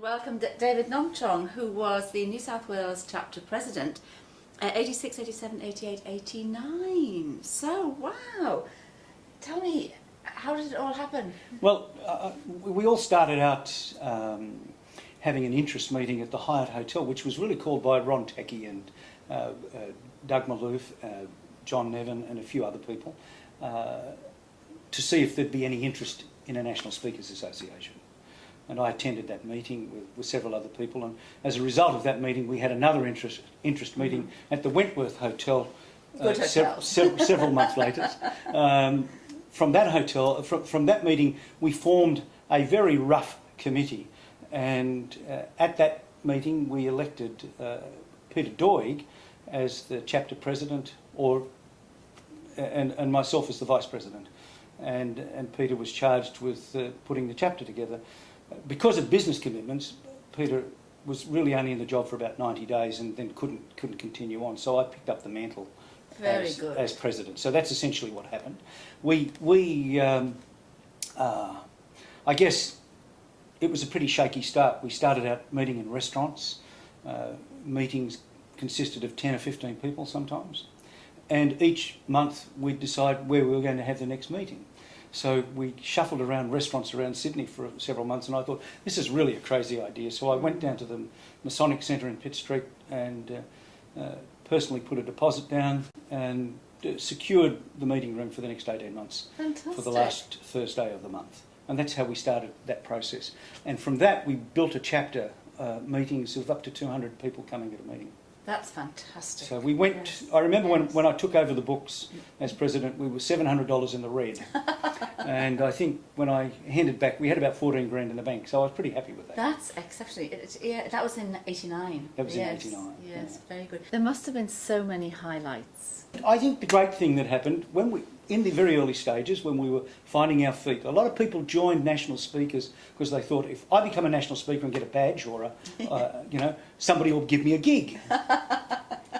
welcome David Nomchong, who was the New South Wales chapter president 86, 87, 88, 89. So, wow. Tell me, how did it all happen? Well, we all started out having an interest meeting at the Hyatt Hotel, which was really called by Ron Tacky and Doug Maloof, John Nevin and a few other people, to see if there'd be any interest in a National Speakers Association. And I attended that meeting with several other people, and as a result of that meeting we had another interest meeting at the Wentworth Hotel, several months later. From that hotel, from that meeting, we formed a very rough committee, and at that meeting we elected Peter Doig as the chapter president, and myself as the vice president, and Peter was charged with putting the chapter together. Because of business commitments, Peter was really only in the job for about 90 days and then couldn't continue on. So I picked up the mantle as president. So that's essentially what happened. I guess it was a pretty shaky start. We started out meeting in restaurants. Meetings consisted of 10 or 15 people sometimes. And each month we'd decide where we were going to have the next meeting. So we shuffled around restaurants around Sydney for several months, and I thought, this is really a crazy idea. So I went down to the Masonic Centre in Pitt Street and personally put a deposit down and secured the meeting room for the next 18 months. Fantastic. For the last Thursday of the month. And that's how we started that process. And from that we built a chapter, meetings of up to 200 people coming at a meeting. That's fantastic. So we went, yes. I remember when I took over the books as president, we were $700 in the red. And I think when I handed back, we had about 14 grand in the bank, so I was pretty happy with that. That's exceptionally, yeah, that was in 89. That was in 89. Yes, yeah. Very good. There must have been so many highlights. I think the great thing that happened, in the very early stages, when we were finding our feet, a lot of people joined national speakers because they thought, if I become a national speaker and get a badge or somebody will give me a gig.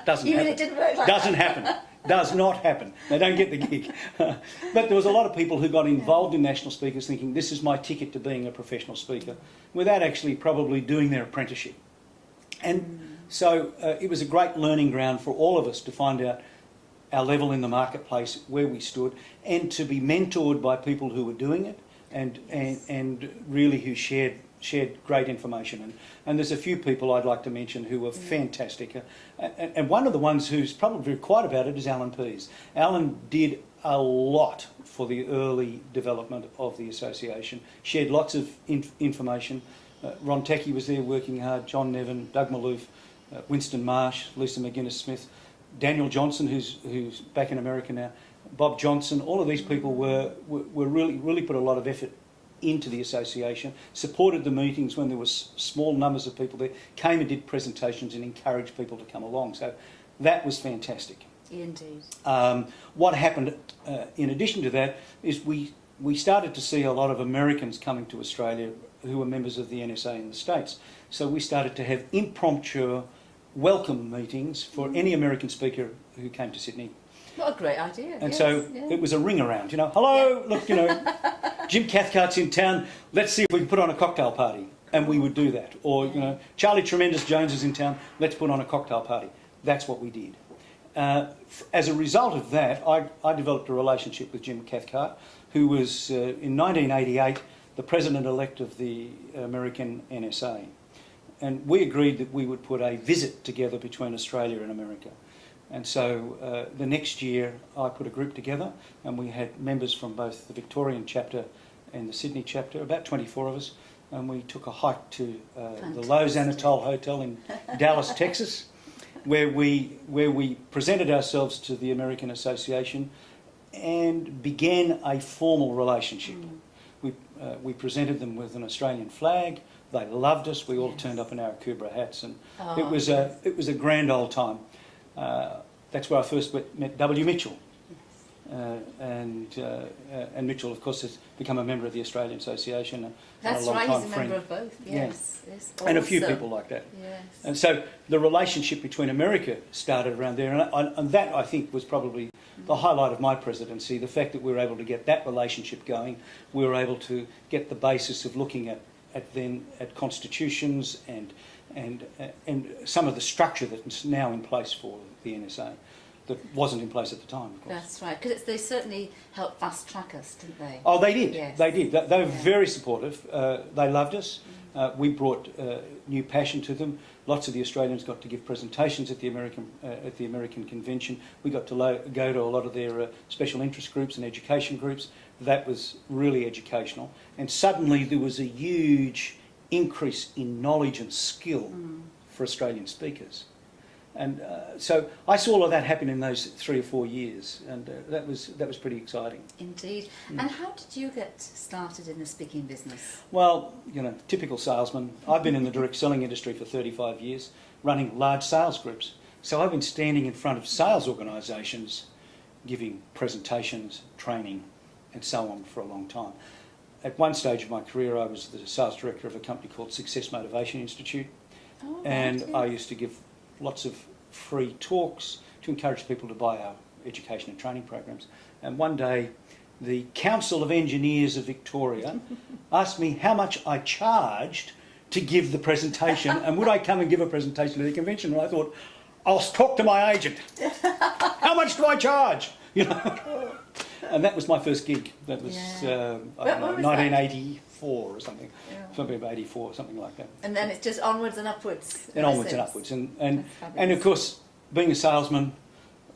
Doesn't happen. It didn't work like Doesn't happen. Does not happen. They don't get the gig. But there was a lot of people who got involved in national speakers thinking, this is my ticket to being a professional speaker, without actually probably doing their apprenticeship. And so it was a great learning ground for all of us to find out our level in the marketplace, where we stood, and to be mentored by people who were doing it and really who shared great information. And there's a few people I'd like to mention who were fantastic. And one of the ones who's probably very quiet about it is Alan Pease. Alan did a lot for the early development of the association, shared lots of information. Ron Tacky was there working hard, John Nevin, Doug Maloof, Winston Marsh, Lisa McGuinness-Smith, Daniel Johnson, who's back in America now, Bob Johnson. All of these people were really put a lot of effort into the association, supported the meetings when there was small numbers of people there, came and did presentations and encouraged people to come along. So that was fantastic. Indeed. What happened in addition to that is we started to see a lot of Americans coming to Australia who were members of the NSAA in the States. So we started to have impromptu welcome meetings for any American speaker who came to Sydney. What a great idea. And so it was a ring around, hello, look, Jim Cathcart's in town, let's see if we can put on a cocktail party. And we would do that. Or, Charlie Tremendous Jones is in town, let's put on a cocktail party. That's what we did. As a result of that, I developed a relationship with Jim Cathcart, who was, in 1988, the president-elect of the American NSA. And we agreed that we would put a visit together between Australia and America. And so the next year I put a group together, and we had members from both the Victorian chapter and the Sydney chapter, about 24 of us, and we took a hike to the Lowe's Anatole Hotel in Dallas, Texas, where we presented ourselves to the American Association and began a formal relationship. We presented them with an Australian flag. They loved us. We all turned up in our Kubra hats, and it was a grand old time. That's where I first met W. Mitchell, and Mitchell, of course, has become a member of the Australian Association. That's and a long right. time He's a friend. member of both. Yes, yes. And a few people like that. Yes. And so the relationship between America started around there, and that I think was probably the highlight of my presidency. The fact that we were able to get that relationship going, we were able to get the basis of looking at at constitutions and some of the structure that's now in place for the NSA that wasn't in place at the time, of course. That's right, because they certainly helped fast track us, didn't they? Oh, they did. Yes. They did. They were very supportive. They loved us. We brought new passion to them. Lots of the Australians got to give presentations at the American convention. We got to go to a lot of their special interest groups and education groups. That was really educational. And suddenly there was a huge increase in knowledge and skill for Australian speakers. And so I saw all of that happen in those 3 or 4 years, and that was pretty exciting. Indeed. And how did you get started in the speaking business? Well, typical salesman. I've been in the direct selling industry for 35 years, running large sales groups. So I've been standing in front of sales organisations, giving presentations, training, and so on for a long time. At one stage of my career, I was the sales director of a company called Success Motivation Institute, and I used to give lots of free talks to encourage people to buy our education and training programs. And one day, the Council of Engineers of Victoria asked me how much I charged to give the presentation, and would I come and give a presentation to the convention? And I thought, I'll talk to my agent. How much do I charge? And that was my first gig. That was, I don't know, 1984 or something. Something about 84, something like that. And then it's just onwards and upwards. And onwards and upwards. And of course, being a salesman,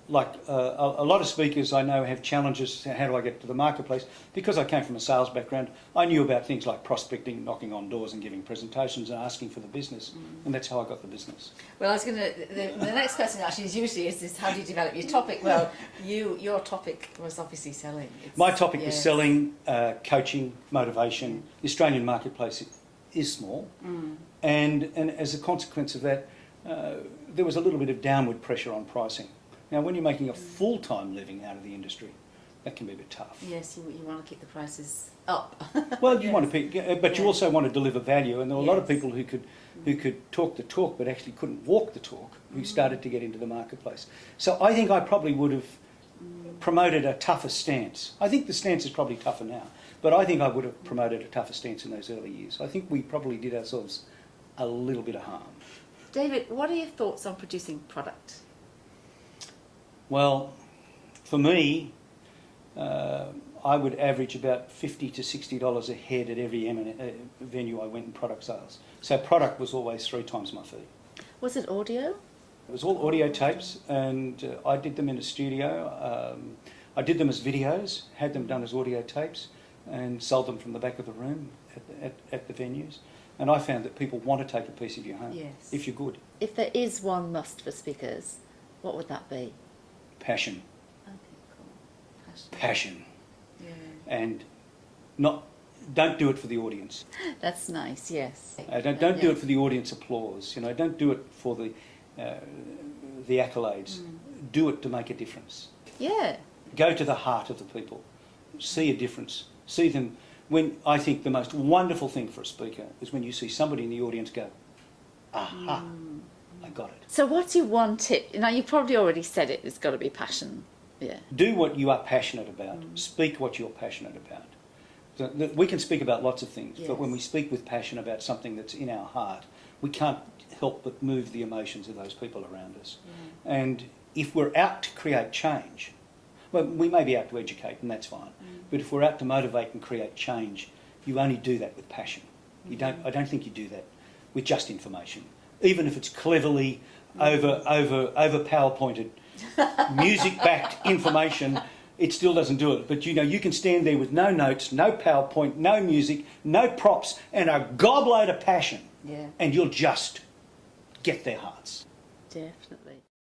like a lot of speakers I know have challenges. How do I get to the marketplace? Because I came from a sales background, I knew about things like prospecting, knocking on doors and giving presentations and asking for the business. And that's how I got the business. Well, I was going to, the next question actually is usually is how do you develop your topic? Well, your topic was obviously selling. My topic was selling, coaching, motivation. The Australian marketplace is small. And as a consequence of that, there was a little bit of downward pressure on pricing. Now, when you're making a full-time living out of the industry, that can be a bit tough. Yes, you want to keep the prices up. Well, you want to, but you also want to deliver value, and there were a lot of people who could talk the talk, but actually couldn't walk the talk, who started to get into the marketplace. So I think I probably would have promoted a tougher stance. I think the stance is probably tougher now, but I think I would have promoted a tougher stance in those early years. I think we probably did ourselves a little bit of harm. David, what are your thoughts on producing product? Well, for me, I would average about $50 to $60 a head at every venue I went in product sales. So product was always 3 times my fee. Was it audio? It was all audio tapes, and I did them in a studio. I did them as videos, had them done as audio tapes, and sold them from the back of the room at the venues. And I found that people want to take a piece of you home, if you're good. If there is one must for speakers, what would that be? Passion. Okay, cool. Passion. Yeah. And don't do it for the audience. That's nice, yes. Don't do it for the audience applause. Don't do it for the accolades. Do it to make a difference. Yeah. Go to the heart of the people. See a difference. See them. I think the most wonderful thing for a speaker is when you see somebody in the audience go, aha, I got it. So what's your one tip? Now, you probably already said it, it's got to be passion. Yeah. Do what you are passionate about. Speak what you're passionate about. We can speak about lots of things, but when we speak with passion about something that's in our heart, we can't help but move the emotions of those people around us. And if we're out to create change, well, we may be out to educate, and that's fine. But if we're out to motivate and create change, you only do that with passion. I don't think you do that with just information. Even if it's cleverly over PowerPointed, music-backed information, it still doesn't do it. But you can stand there with no notes, no PowerPoint, no music, no props, and a gobload of passion, and you'll just get their hearts. Definitely.